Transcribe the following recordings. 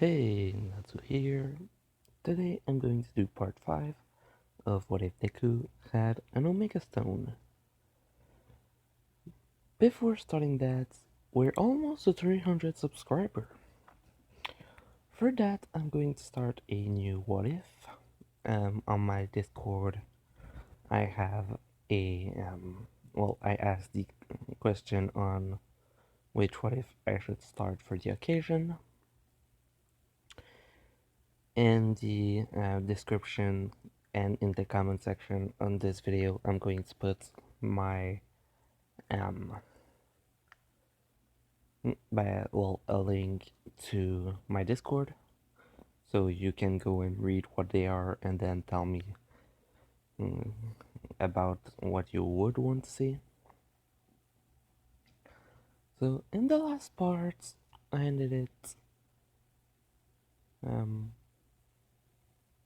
Hey, Natsu here. Today I'm going to do part 5 of What If Deku had an Omega Stone. Before starting that, we're almost a 300 subscriber. For that, I'm going to start a new What If. On my Discord, I have I asked the question on which What If I should start for the occasion. In the description and in the comment section on this video, I'm going to put my um a link to my Discord, so you can go and read what they are and then tell me mm, about what you would want to see. So in the last part, I ended it um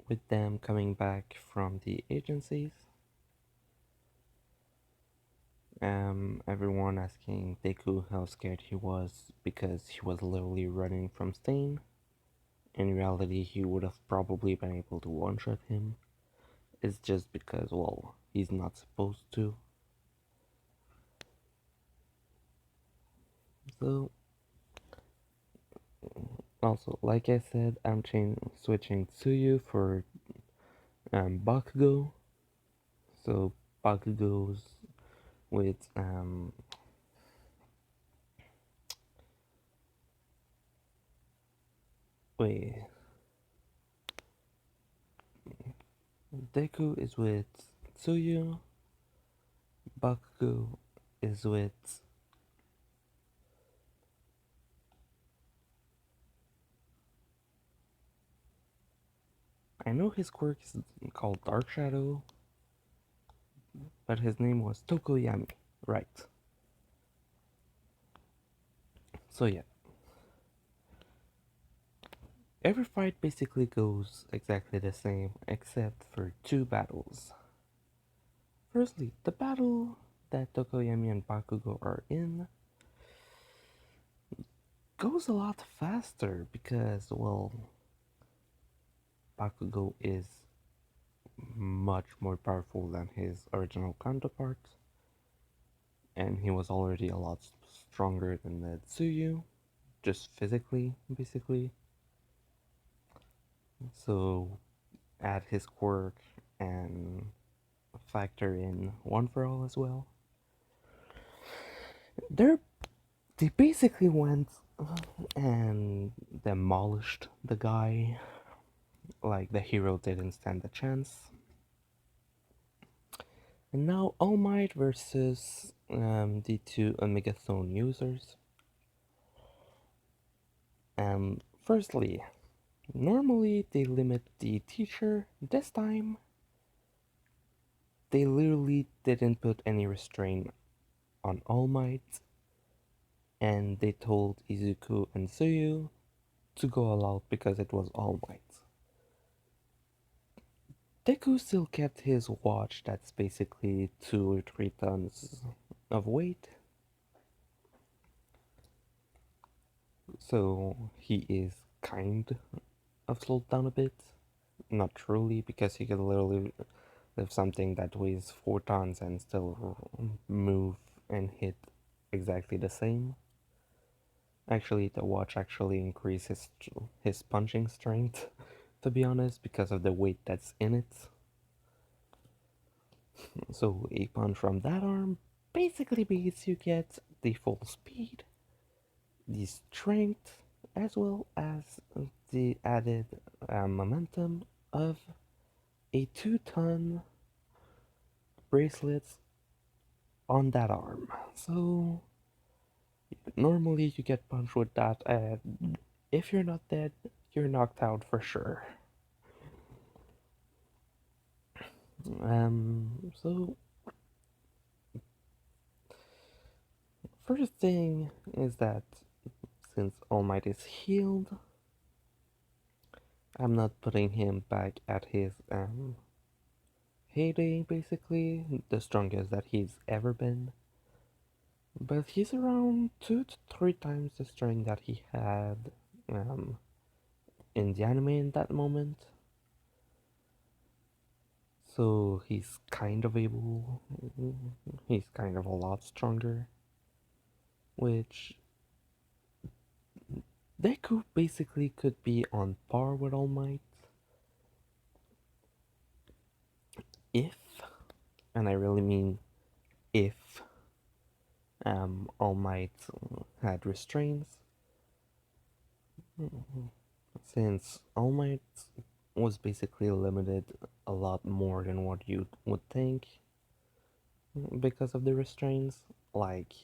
with them coming back from the agencies. Everyone asking Deku how scared he was because he was literally running from Stain. In reality, he would have probably been able to one-shot him. It's just because, well, he's not supposed to. So, also, like I said, I'm switching Tsuyu for Bakugo. So, Bakugo's with, wait, Deku is with Tsuyu, Bakugo is with I know his quirk is called Dark Shadow, but his name was Tokoyami, right? So yeah, every fight basically goes exactly the same except for two battles. Firstly, the battle that Tokoyami and Bakugo are in goes a lot faster because, well, Bakugo is much more powerful than his original counterpart, and he was already a lot stronger than the Tsuyu, just physically, basically. So add his quirk and factor in One for All as well. They're they basically went and demolished the guy like the hero didn't stand a chance. And now All Might versus the two Omega Stone users. Firstly, normally they limit the teacher. This time, they literally didn't put any restraint on All Might, and they told Izuku and Tsuyu to go all out because it was All Might. Deku still kept his watch that's basically 2 or 3 tons of weight, so he is kind of slowed down a bit. Not truly, because he could literally lift something that weighs 4 tons and still move and hit exactly the same. Actually, the watch actually increases his punching strength, to be honest, because of the weight that's in it. So a punch from that arm basically means you get the full speed, the strength, as well as the added momentum of a 2-ton bracelet on that arm. So normally you get punched with that, and if you're not dead, you're knocked out for sure. So first thing is that since All Might is healed, I'm not putting him back at his heyday, basically, the strongest that he's ever been. But he's around 2 to 3 times the strength that he had in the anime in that moment. So he's kind of able, he's kind of a lot stronger, which Deku basically could be on par with All Might if, and I really mean if, All Might had restraints, since All Might was basically limited a lot more than what you would think because of the restraints. Like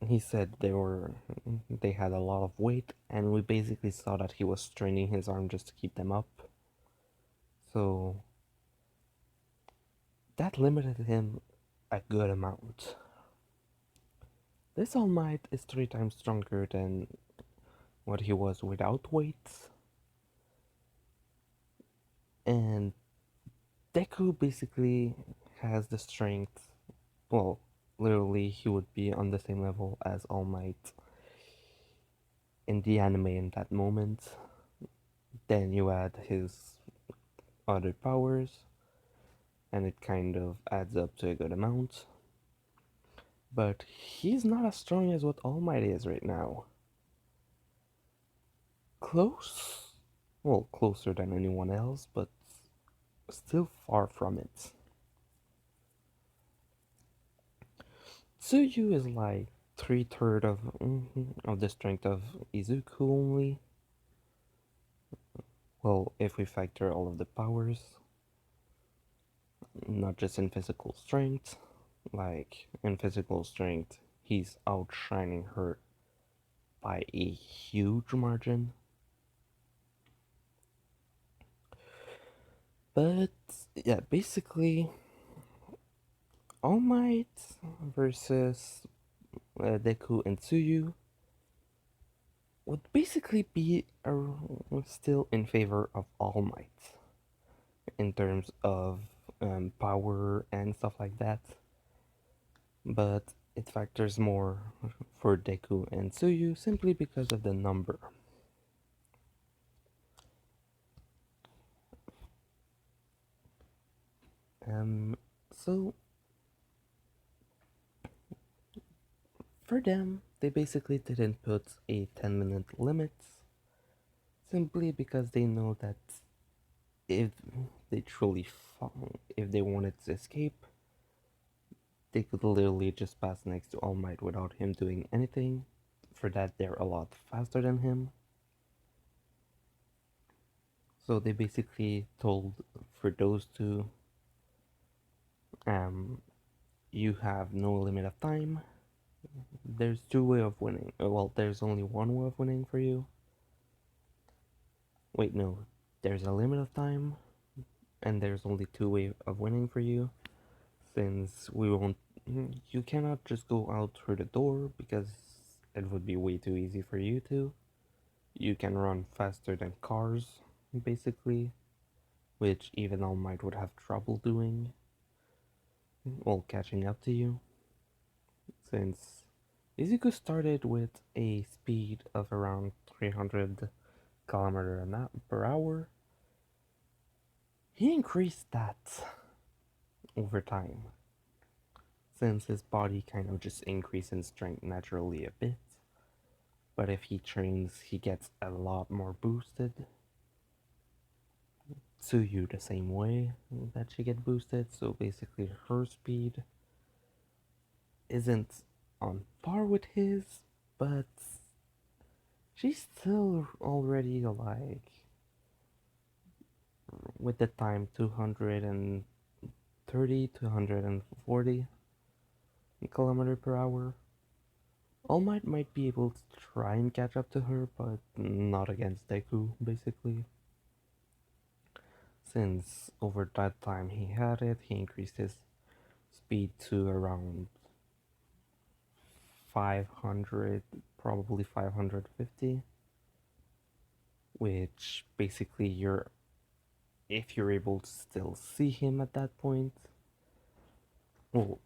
he said, they had a lot of weight, and we basically saw that he was straining his arm just to keep them up. So that limited him a good amount. This All Might is 3 times stronger than what he was without weights, and Deku basically has the strength. Well, literally, he would be on the same level as All Might in the anime in that moment. Then you add his other powers, and it kind of adds up to a good amount. But he's not as strong as what All Might is right now. Close? Well, closer than anyone else, but still far from it. Tsuyu is like 3/3 of the strength of Izuku only. Well, if we factor all of the powers, not just in physical strength. Like, in physical strength, he's outshining her by a huge margin. But, yeah, basically, All Might versus Deku and Tsuyu would basically be still in favor of All Might in terms of power and stuff like that. But it factors more for Deku and Tsuyu simply because of the number. Um, so for them, they basically didn't put a 10-minute limit simply because they know that if they truly if they wanted to escape, they could literally just pass next to All Might without him doing anything. For that, they're a lot faster than him. So they basically told for those two, um, you have no limit of time. There's two way of winning. Well, there's only one way of winning for you. Wait, no. There's a limit of time, and there's only two way of winning for you. Since we won't, you cannot just go out through the door because it would be way too easy for you to. You can run faster than cars, basically, which even All Might would have trouble doing, well, catching up to you. Since Izuku started with a speed of around 300 kilometer per hour, he increased that over time. Since his body kind of just increases in strength naturally a bit, but if he trains, he gets a lot more boosted. Tsuyu the same way that she get boosted, so basically her speed isn't on par with his, but she's still already like with the time 230 to 140 kilometer per hour. All might be able to try and catch up to her, but not against Deku, basically. Since over that time he had it, he increased his speed to around 500, probably 550, which basically if you're able to still see him at that point, well,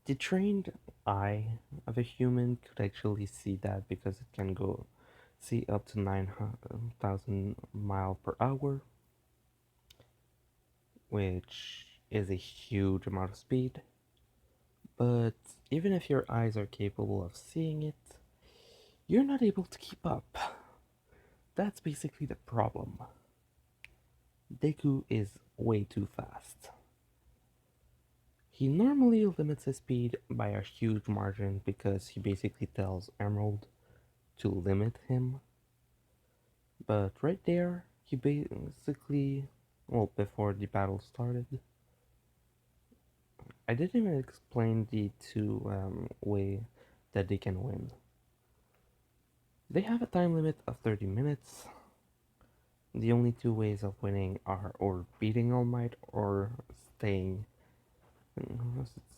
the trained eye of a human could actually see that because it can go see up to 9,000 mile per hour, which is a huge amount of speed. But even if your eyes are capable of seeing it, you're not able to keep up. That's basically the problem. Deku is way too fast. He normally limits his speed by a huge margin because he basically tells Emerald to limit him. But right there, he basically, well, before the battle started, I didn't even explain the two way that they can win. They have a time limit of 30 minutes. The only two ways of winning are or beating All Might or staying,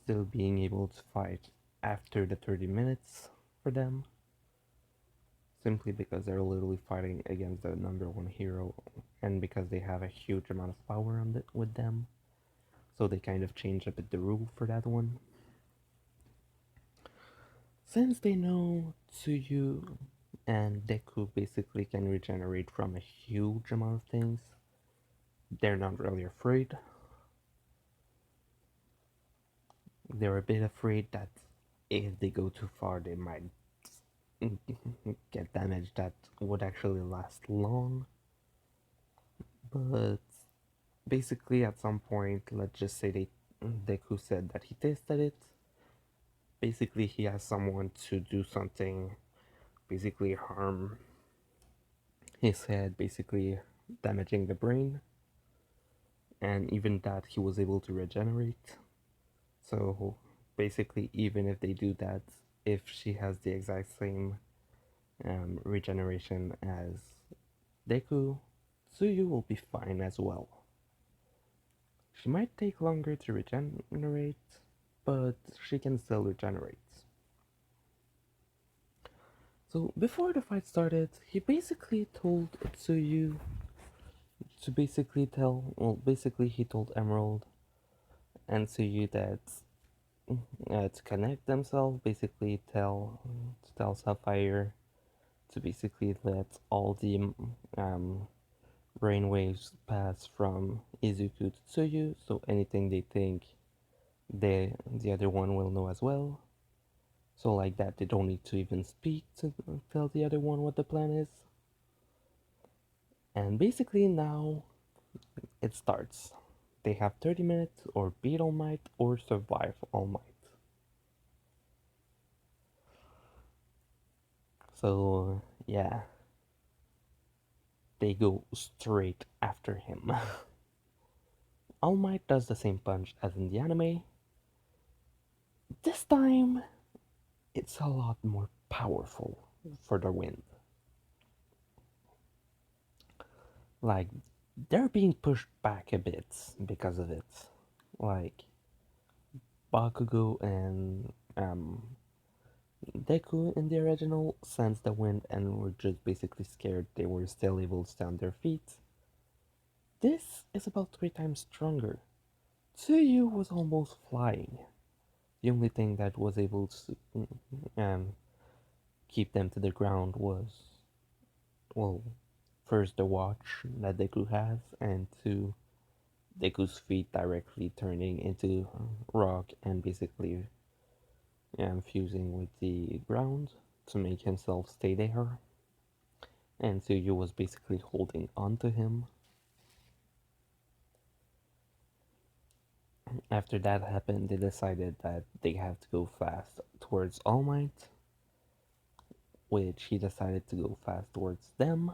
still being able to fight after the 30 minutes for them. Simply because they're literally fighting against the number one hero and because they have a huge amount of power with them. So they kind of change a bit the rule for that one. Since they know Tsuyu and Deku basically can regenerate from a huge amount of things, they're not really afraid. They're a bit afraid that if they go too far, they might get damage that would actually last long. But basically, at some point, let's just say Deku said that he tested it. Basically, he has someone to do something, basically harm his head, basically damaging the brain, and even that he was able to regenerate. So basically, even if they do that, if she has the exact same regeneration as Deku, Tsuyu will be fine as well. She might take longer to regenerate, but she can still regenerate. So before the fight started, he basically told Tsuyu to basically basically he told Emerald and Tsuyu that to connect themselves, basically to tell Sapphire to basically let all the brainwaves pass from Izuku to Tsuyu, so anything they think the other one will know as well. So like that, they don't need to even speak to tell the other one what the plan is. And basically now it starts. They have 30 minutes or beat All Might or survive All Might. So yeah, they go straight after him. All Might does the same punch as in the anime. This time, it's a lot more powerful for the win. Like, they're being pushed back a bit because of it. Like, Bakugo and Deku in the original sensed the wind and were just basically scared they were still able to stand their feet. This is about 3 times stronger. Tsuyu was almost flying. The only thing that was able to keep them to the ground was, well, first the watch that Deku has, and two, Deku's feet directly turning into rock and basically fusing with the ground to make himself stay there. And Tsuyu was basically holding on to him. After that happened, they decided that they have to go fast towards All Might, which he decided to go fast towards them.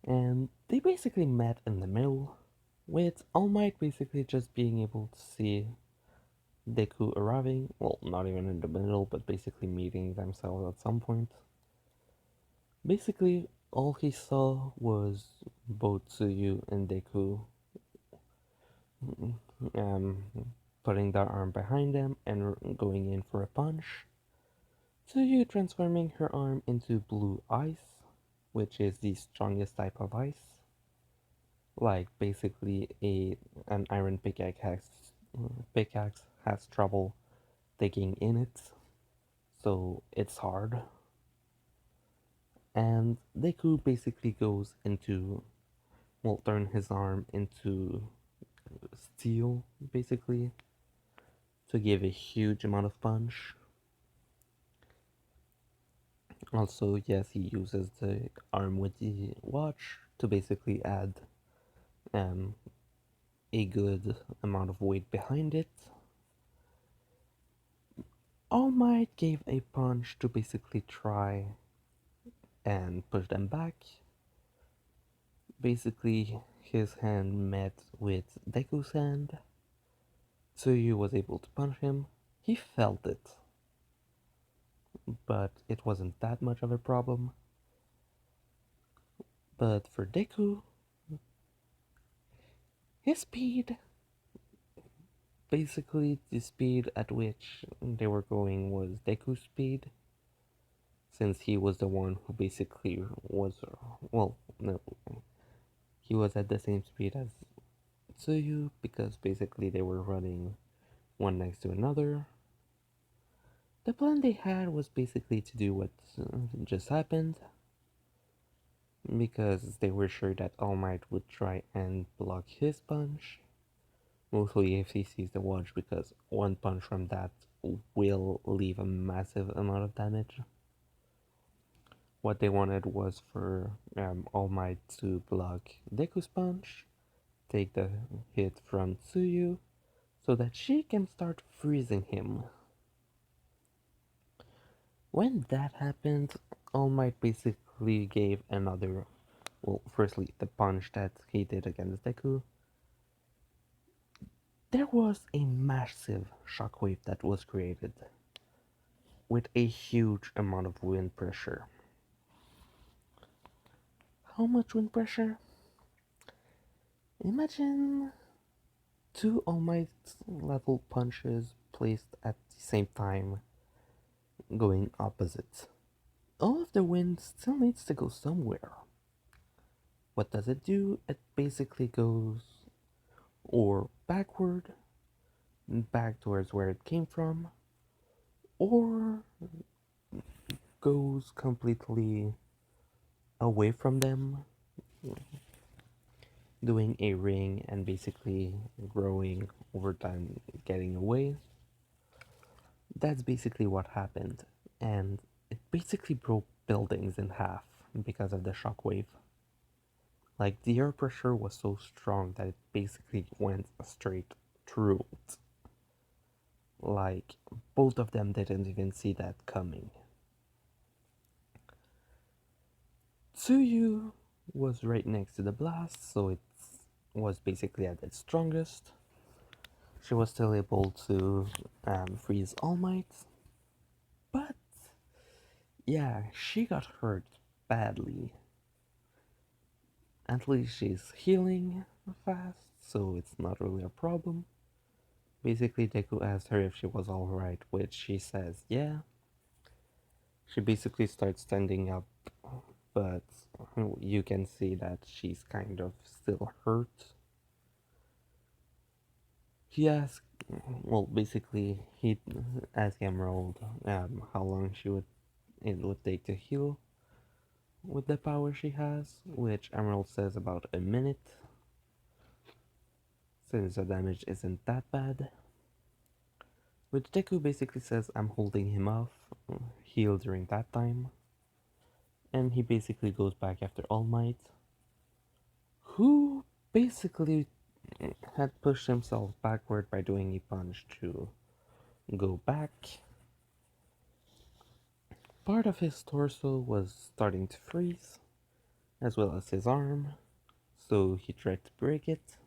And they basically met in the middle, with All Might basically just being able to see Deku arriving. Well, not even in the middle, but basically meeting themselves at some point. Basically, all he saw was both Tsuyu and Deku um, putting their arm behind them and going in for a punch. Tsuyu transforming her arm into blue ice, which is the strongest type of ice. Like basically an iron pickaxe has trouble digging in it, so it's hard. And Deku basically goes into, will turn his arm into steel, basically, to give a huge amount of punch. Also, yes, he uses the arm with the watch to basically add um, a good amount of weight behind it. All Might gave a punch to basically try and push them back. Basically, his hand met with Deku's hand. Tsuyu was able to punch him. He felt it, but it wasn't that much of a problem. But for Deku, his speed, basically the speed at which they were going was Deku's speed, since he was the one who basically was, well, no, he was at the same speed as Tsuyu, because basically they were running one next to another. The plan they had was basically to do what just happened, because they were sure that All Might would try and block his punch. Mostly if he sees the watch, because one punch from that will leave a massive amount of damage. What they wanted was for All Might to block Deku's punch, take the hit from Tsuyu, so that she can start freezing him. When that happened, All Might basically gave another, well, firstly, the punch that he did against Deku. There was a massive shockwave that was created with a huge amount of wind pressure. How much wind pressure? Imagine two All Might level punches placed at the same time, going opposite. All of the wind still needs to go somewhere. What does it do? It basically goes or backward, back towards where it came from, or goes completely away from them, doing a ring and basically growing over time, getting away. That's basically what happened, and it basically broke buildings in half because of the shockwave. Like, the air pressure was so strong that it basically went straight through it. Like, both of them didn't even see that coming. Tsuyu was right next to the blast, so it was basically at its strongest. She was still able to freeze All Might, but yeah, she got hurt badly. At least she's healing fast, so it's not really a problem. Basically, Deku asked her if she was alright, which she says yeah. She basically starts standing up, but you can see that she's kind of still hurt. He asked, well, basically, he asked Emerald how long it would take to heal with the power she has, which Emerald says about a minute, since the damage isn't that bad. Which Deku basically says I'm holding him off, heal during that time, and he basically goes back after All Might, who basically had pushed himself backward by doing a punch to go back. Part of his torso was starting to freeze, as well as his arm, so he tried to break it.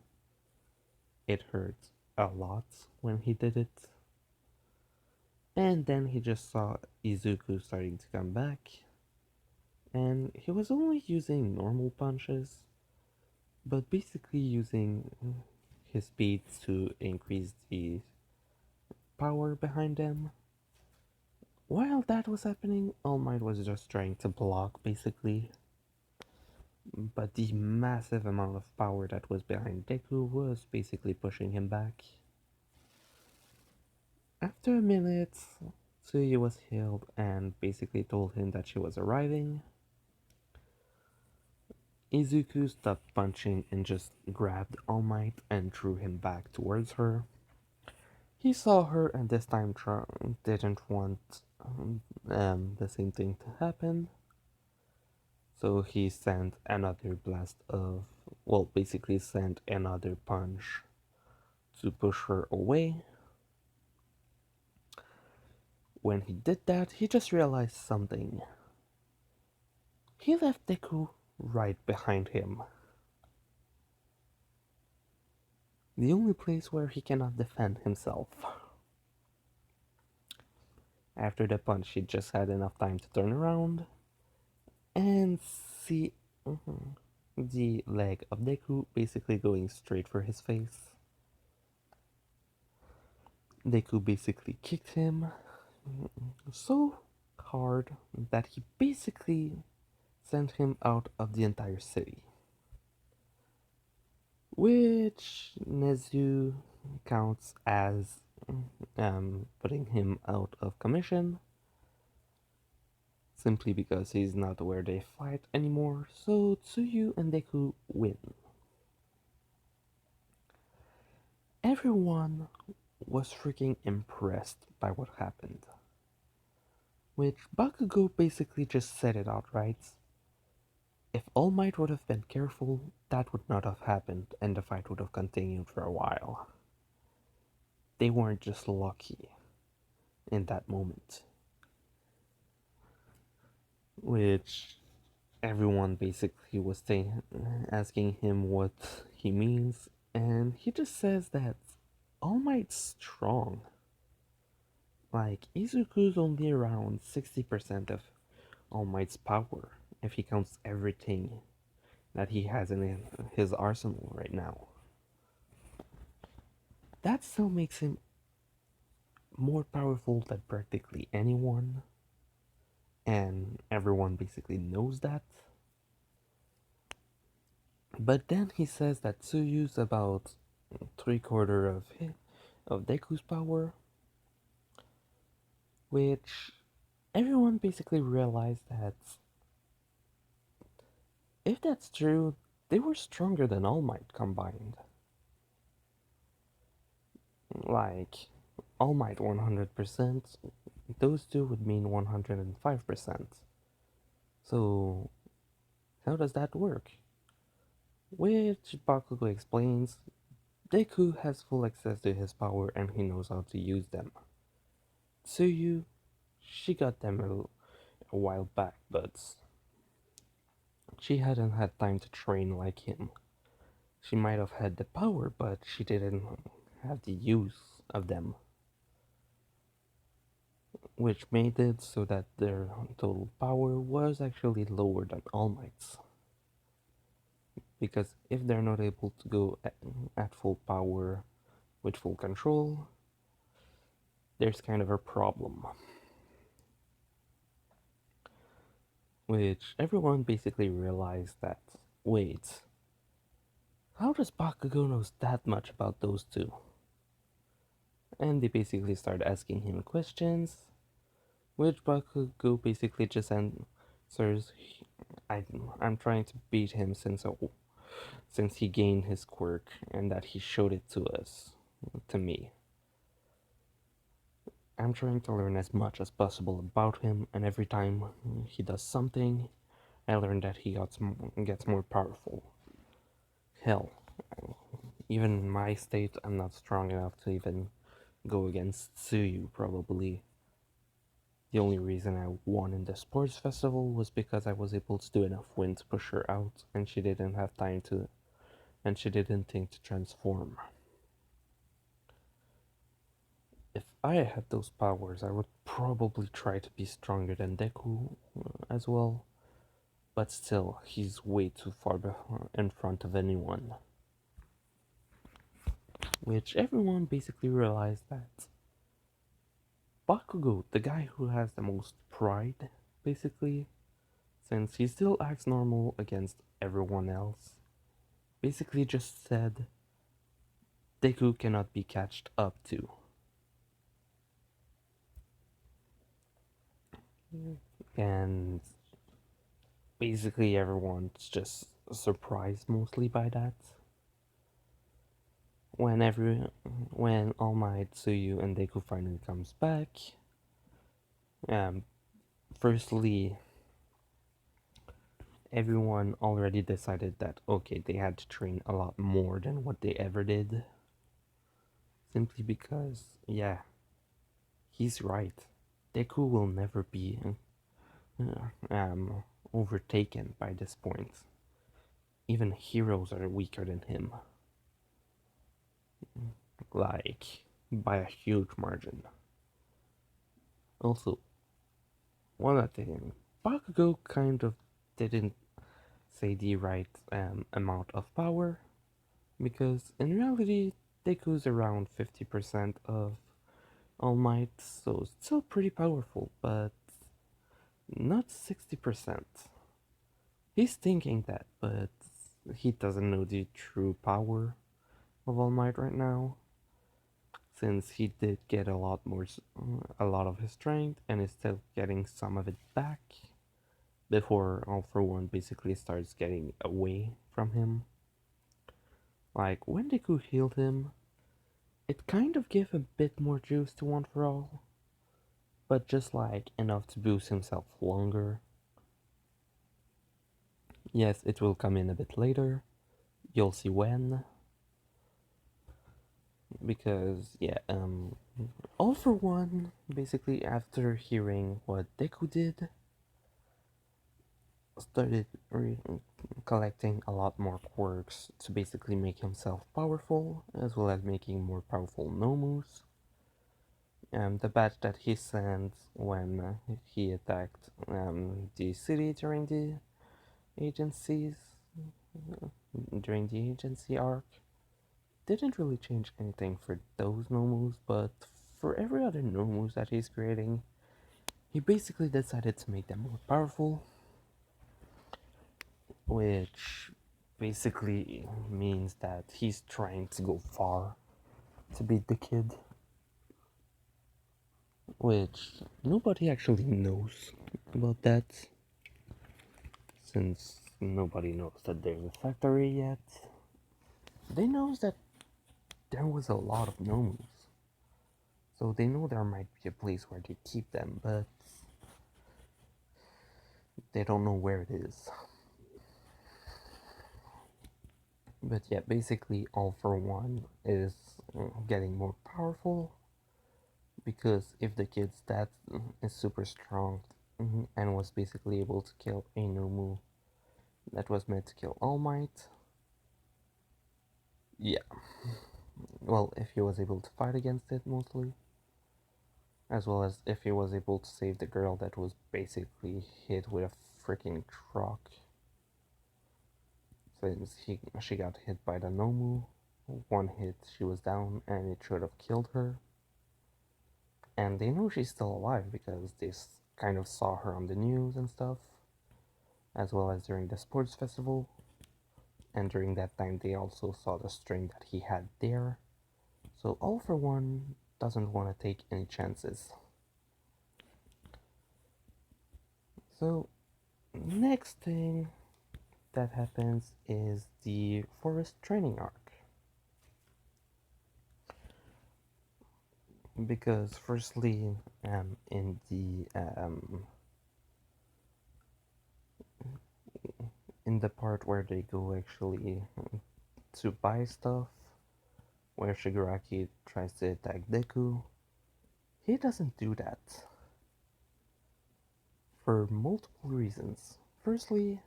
It hurt a lot when he did it. And then he just saw Izuku starting to come back, and he was only using normal punches, but basically using his speed to increase the power behind them. While that was happening, All Might was just trying to block, basically. But the massive amount of power that was behind Deku was basically pushing him back. After a minute, Tsuyu was healed and basically told him that she was arriving. Izuku stopped punching and just grabbed All Might and drew him back towards her. He saw her and this time didn't want the same thing to happen, so he sent another blast of, well, basically sent another punch to push her away. When he did that, he just realized something. He left Deku right behind him. The only place where he cannot defend himself. After the punch, he just had enough time to turn around and see the leg of Deku basically going straight for his face. Deku basically kicked him so hard that he basically sent him out of the entire city, which Nezu counts as putting him out of commission simply because he's not where they fight anymore. So Tsuyu and Deku win. Everyone was freaking impressed by what happened, which Bakugo basically just said it outright. If All Might would have been careful, that would not have happened and the fight would have continued for a while. They weren't just lucky in that moment. Which everyone basically was asking him what he means, and he just says that All Might's strong. Like, Izuku's only around 60% of All Might's power if he counts everything that he has in his arsenal right now. That still makes him more powerful than practically anyone, and everyone basically knows that. But then he says that Tsuyu's about three-quarter of Deku's power, which everyone basically realized that if that's true, they were stronger than All Might combined. Like, All Might 100%, those two would mean 105%. So, how does that work? Which Bakugo explains, Deku has full access to his power and he knows how to use them. Tsuyu, she got them a while back, but she hadn't had time to train like him. She might have had the power, but she didn't have the use of them, which made it so that their total power was actually lower than All Might's. Because if they're not able to go at full power with full control, there's kind of a problem. Which everyone basically realized that, wait, how does Bakugo knows that much about those two? And they basically start asking him questions, which Bakugo basically just answers, I'm trying to beat him since he gained his quirk and that he showed it to me. I'm trying to learn as much as possible about him, and every time he does something, I learn that he gets more powerful. Hell, even in my state, I'm not strong enough to even go against Tsuyu, probably. The only reason I won in the sports festival was because I was able to do enough wind to push her out, and she didn't have time to, and she didn't think to transform. If I had those powers, I would probably try to be stronger than Deku as well, but still, he's way too far in front of anyone. Which everyone basically realized that Bakugo, the guy who has the most pride, basically, since he still acts normal against everyone else, basically just said Deku cannot be catched up to. And basically everyone's just surprised mostly by that. When when All Might, Tsuyu, and Deku finally comes back, um, firstly, everyone already decided that okay, they had to train a lot more than what they ever did, simply because, yeah, he's right. Deku will never be overtaken by this point. Even heroes are weaker than him, like by a huge margin. Also, one other thing, Bakugo kind of didn't say the right amount of power, because in reality, Deku's around 50% of All Might, so still pretty powerful, but not 60%. He's thinking that, but he doesn't know the true power of All Might right now, since he did get a lot of his strength, and is still getting some of it back before All for One basically starts getting away from him. Like when Deku healed him, it kind of gave a bit more juice to One for All, but just like enough to boost himself longer. Yes, it will come in a bit later. You'll see when. Because, yeah, All for One, basically after hearing what Deku did, started collecting a lot more quirks to basically make himself powerful, as well as making more powerful Nomus. The badge that he sent when he attacked the city agencies, during the agency arc, didn't really change anything for those Nomus, but for every other Nomus that he's creating, he basically decided to make them more powerful, which basically means that he's trying to go far to beat the kid, which nobody actually knows about that, since nobody knows that there's a factory yet. They know that there was a lot of Nomus, so they know there might be a place where they keep them, but they don't know where it is. But yeah, basically, All for One is getting more powerful, because if the kid's stat is super strong and was basically able to kill a Nomu that was meant to kill All Might, yeah, well, if he was able to fight against it mostly, as well as if he was able to save the girl that was basically hit with a freaking truck, since she got hit by the Nomu. One hit, she was down, and it should have killed her. And they know she's still alive because they kind of saw her on the news and stuff, as well as during the sports festival. And during that time, they also saw the string that he had there. So All for One doesn't want to take any chances. So, next thing that happens is the forest training arc. Because, firstly, in the part where they go actually to buy stuff, where Shigaraki tries to attack Deku, he doesn't do that for multiple reasons. Firstly,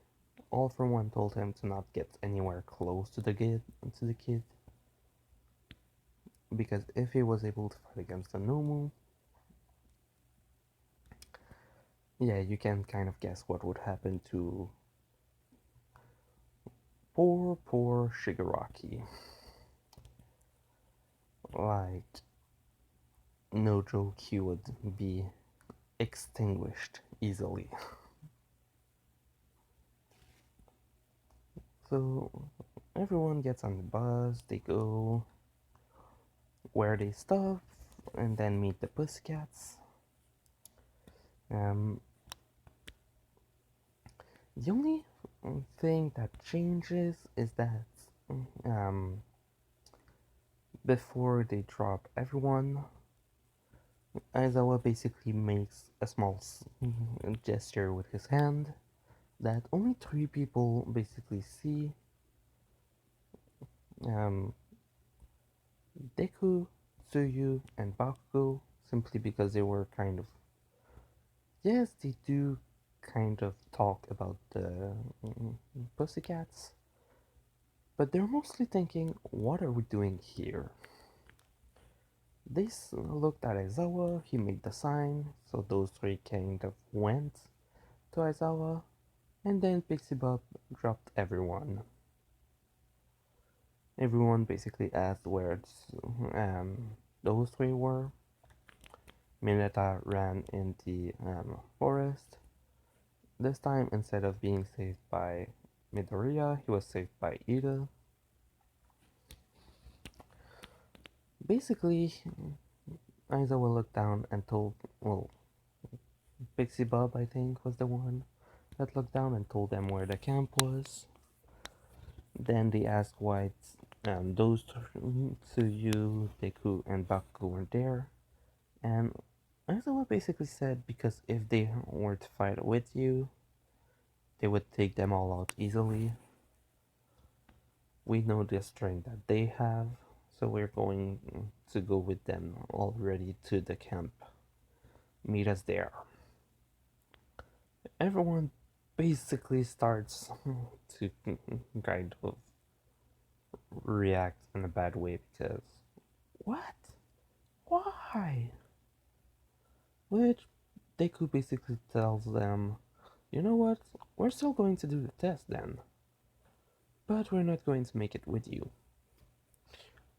All for One told him to not get anywhere close to the kid, because if he was able to fight against the Nomu, yeah, you can kind of guess what would happen to poor Shigaraki. Like, no joke, he would be extinguished easily. So everyone gets on the bus, they go where they stop, and then meet the Pussycats. Um, the only thing that changes is that um, before they drop everyone, Aizawa basically makes a small gesture with his hand that only three people basically see. Um, Deku, Tsuyu, and Bakugo, simply because they were kind of, yes, they do kind of talk about the pussycats, but they're mostly thinking, what are we doing here? They looked at Aizawa, he made the sign, so those three kind of went to Aizawa, and then Pixie Bob dropped everyone. Everyone basically asked where those three were. Mineta ran in the forest. This time, instead of being saved by Midoriya, he was saved by Ida. Basically, Aizawa looked down and told, well, Pixie Bob, I think, was the one that looked down and told them where the camp was. Then they asked why those Tsuyu, Deku, and Bakugo were there. And Aizawa basically said because if they were to fight with you, they would take them all out easily. We know the strength that they have, so we're going to go with them already to the camp. Meet us there. Everyone basically starts to kind of react in a bad way because what? Why? Which Deku basically tells them, you know what? We're still going to do the test then, but we're not going to make it with you.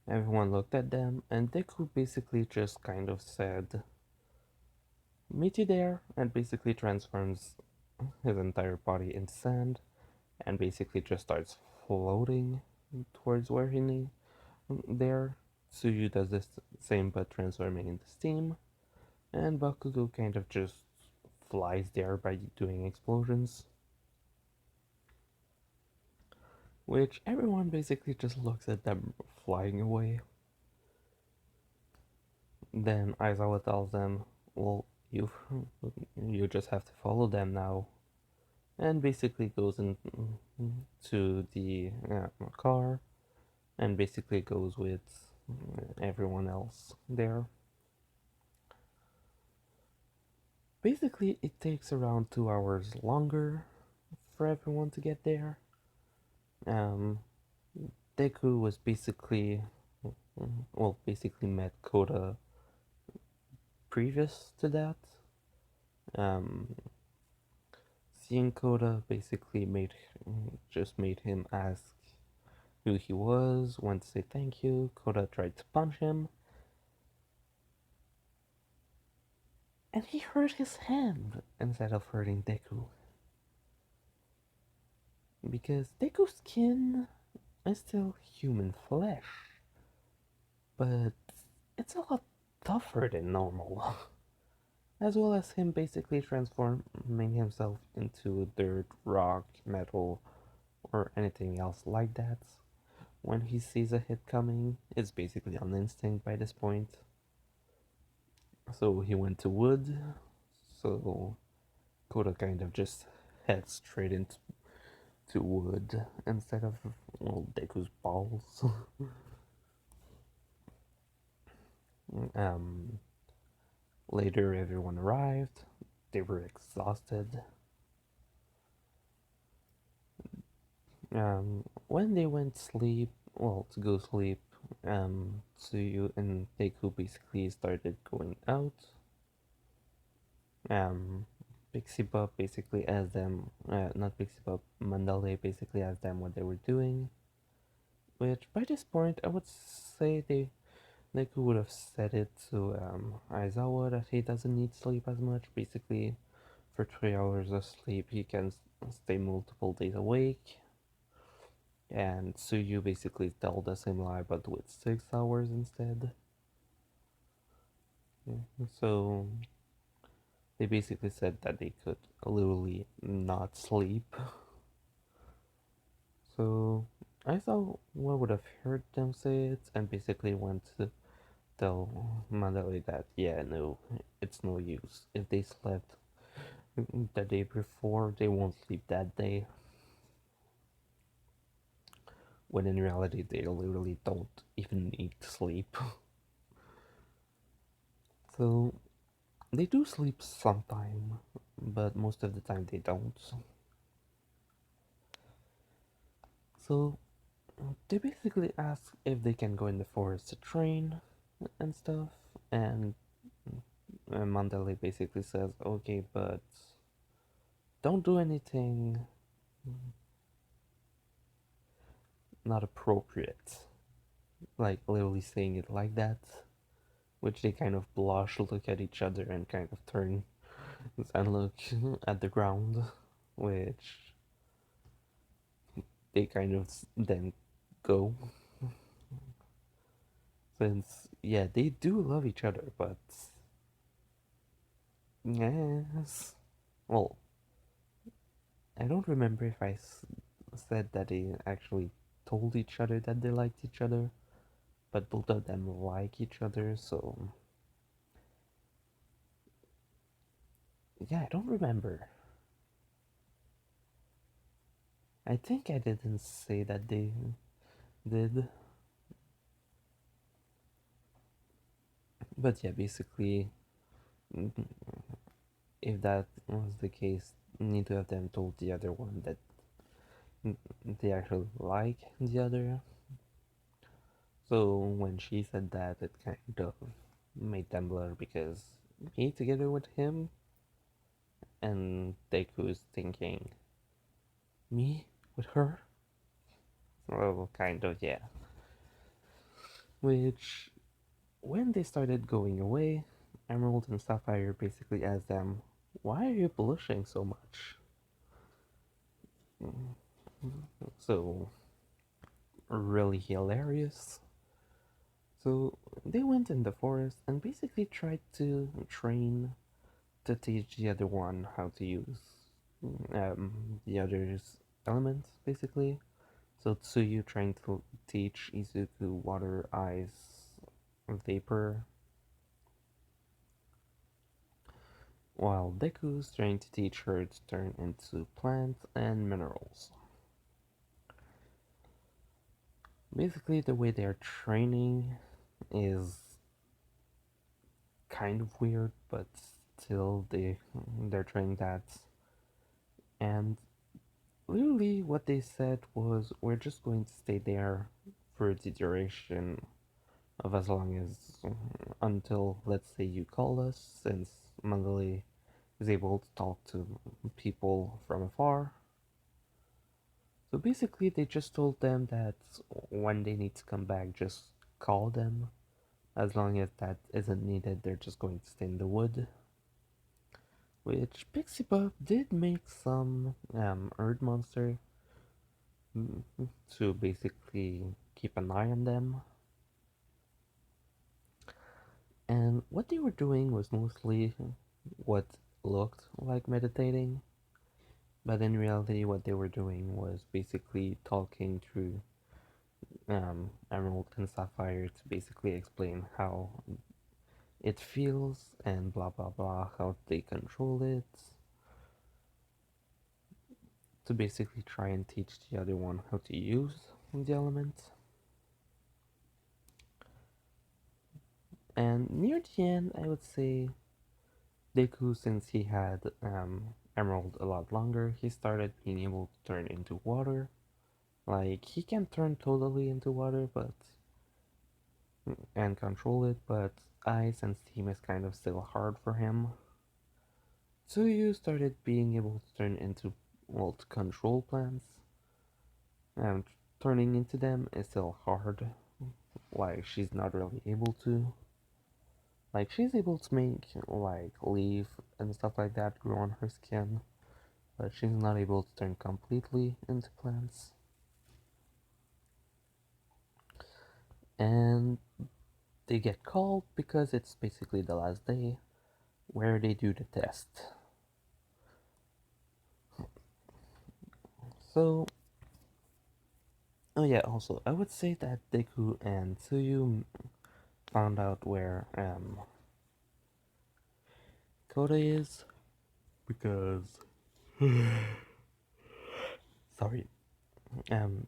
Everyone looked at them, and Deku basically just kind of said, meet you there, and basically transforms his entire body into sand and basically just starts floating towards where he needs there. Tsuyu does the same but transforming into steam, and Bakugo kind of just flies there by doing explosions, which everyone basically just looks at them flying away. Then Aizawa tells them, well, you just have to follow them now, and basically goes into the car and basically goes with everyone else there. Basically, it takes around 2 hours longer for everyone to get there. Um, Deku was basically met Koda previous to that. Um, Seeing Koda basically made him ask who he was, went to say thank you. Koda tried to punch him, and he hurt his hand instead of hurting Deku. Because Deku's skin is still human flesh, but it's a lot tougher than normal. As well as him basically transforming himself into dirt, rock, metal, or anything else like that. When he sees a hit coming, it's basically on instinct by this point. So he went to wood, so Koda kind of just heads straight into wood instead of, well, Deku's balls. um, Later, everyone arrived. They were exhausted. When they went sleep, well, to go sleep, Tsuyu and Deku basically started going out. Um, Pixie Bob basically asked them, not Pixie Bob, Mandale basically asked them what they were doing. Which, by this point, I would say Deku would have said it to Aizawa that he doesn't need sleep as much. Basically, for 3 hours of sleep, he can stay multiple days awake. And Tsuyu basically told the same lie, but with 6 hours instead. Yeah. So they basically said that they could literally not sleep. So I thought what would have heard them say it, and basically went to tell Mandalay that yeah, no, it's no use. If they slept the day before, they won't sleep that day. When in reality, they literally don't even need to sleep. So they do sleep sometime, but most of the time they don't. So they basically ask if they can go in the forest to train and stuff, and Mandalay basically says, okay, but don't do anything not appropriate. Like, literally saying it like that, which they kind of blush, look at each other, and kind of turn and look at the ground, which they kind of then go. Since, yeah, they do love each other, but yes. Well, I don't remember if said that they actually told each other that they liked each other, but both of them like each other, so yeah, I don't remember. I think I didn't say that they did, but yeah, basically, mm, if that was the case, neither of them told the other one that they actually like the other. So when she said that, it kind of made them blur because me together with him and Deku's thinking me with her. Well, kind of, yeah. Which, when they started going away, Emerald and Sapphire basically asked them, "Why are you blushing so much?" So, really hilarious. So, they went in the forest and basically tried to train to teach the other one how to use the other's elements, basically. So, Tsuyu trying to teach Izuku water, ice, vapor, while Deku's trying to teach her to turn into plants and minerals. Basically, the way they're training is kind of weird, but still they're training that. And really, what they said was, we're just going to stay there for the duration of as long as until, let's say, you call us, since Mandalay is able to talk to people from afar. So basically, they just told them that when they need to come back, just call them. As long as that isn't needed, they're just going to stay in the wood. Which Pixie Puff did make some Earth Monster to basically keep an eye on them. And what they were doing was mostly what looked like meditating, but in reality, what they were doing was basically talking through Emerald and Sapphire to basically explain how it feels and blah blah blah, how they control it, to basically try and teach the other one how to use the element. And near the end, I would say Deku, since he had Emerald a lot longer, he started being able to turn into water. Like, he can turn totally into water, but and control it, but ice and steam is kind of still hard for him. So you started being able to turn into, well, to control plants, and turning into them is still hard. Like, she's not really able to. Like, she's able to make, like, leaf and stuff like that grow on her skin, but she's not able to turn completely into plants. And they get called because it's basically the last day where they do the test. So Oh yeah, also I would say that Deku and Tsuyu found out where Koda is because sorry,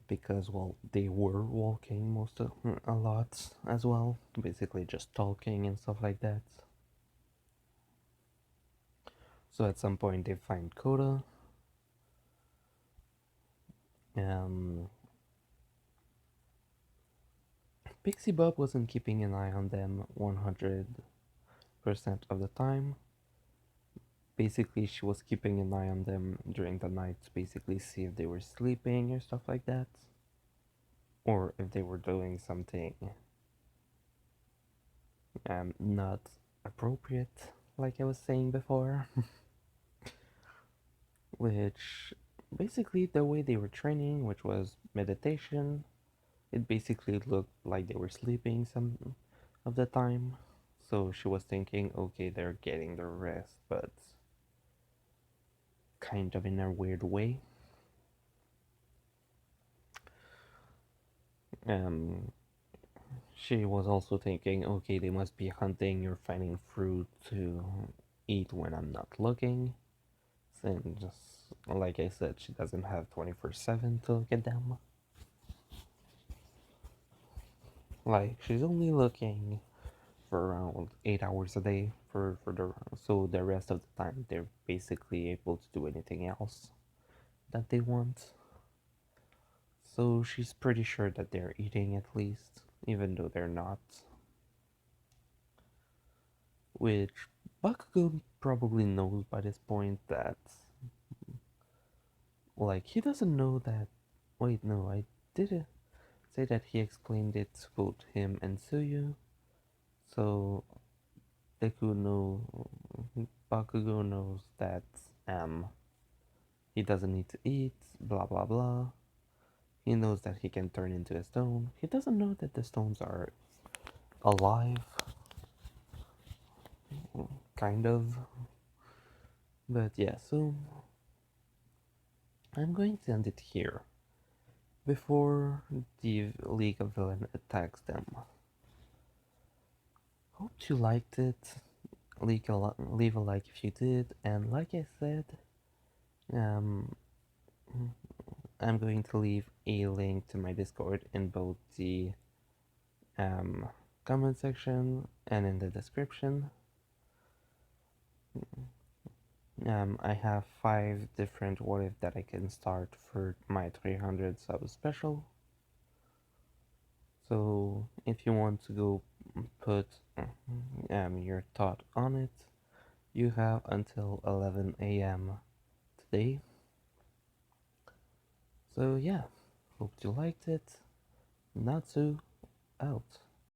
because well they were walking most of a lot as well, basically just talking and stuff like that. So at some point they find Koda. Um, Pixie Bob wasn't keeping an eye on them 100% of the time. Basically, she was keeping an eye on them during the night to basically see if they were sleeping or stuff like that, or if they were doing something not appropriate, like I was saying before. Which basically the way they were training, which was meditation, it basically looked like they were sleeping some of the time. So she was thinking, okay, they're getting their rest, but kind of in a weird way. Um, she was also thinking, okay, they must be hunting or finding fruit to eat when I'm not looking. And just like I said, she doesn't have 24/7 to look at them. Like, she's only looking for around 8 hours a day for the so the rest of the time they're basically able to do anything else that they want. So she's pretty sure that they're eating at least, even though they're not. Which Bakugo probably knows by this point that, like, he doesn't know that. Wait, no, I did say that he explained it to both him and Suyu. So Deku know, Bakugo knows that he doesn't need to eat, blah blah blah. He knows that he can turn into a stone. He doesn't know that the stones are alive, kind of. But yeah, so I'm going to end it here before the League of Villain attacks them. Hope you liked it. Leave a like if you did, and like I said, um, I'm going to leave a link to my Discord in both the um, comment section and in the description. I have 5 different what if that I can start for my 300 sub special. So if you want to go put your thought on it, you have until 11 a.m. today. So yeah, hope you liked it. Natsu out.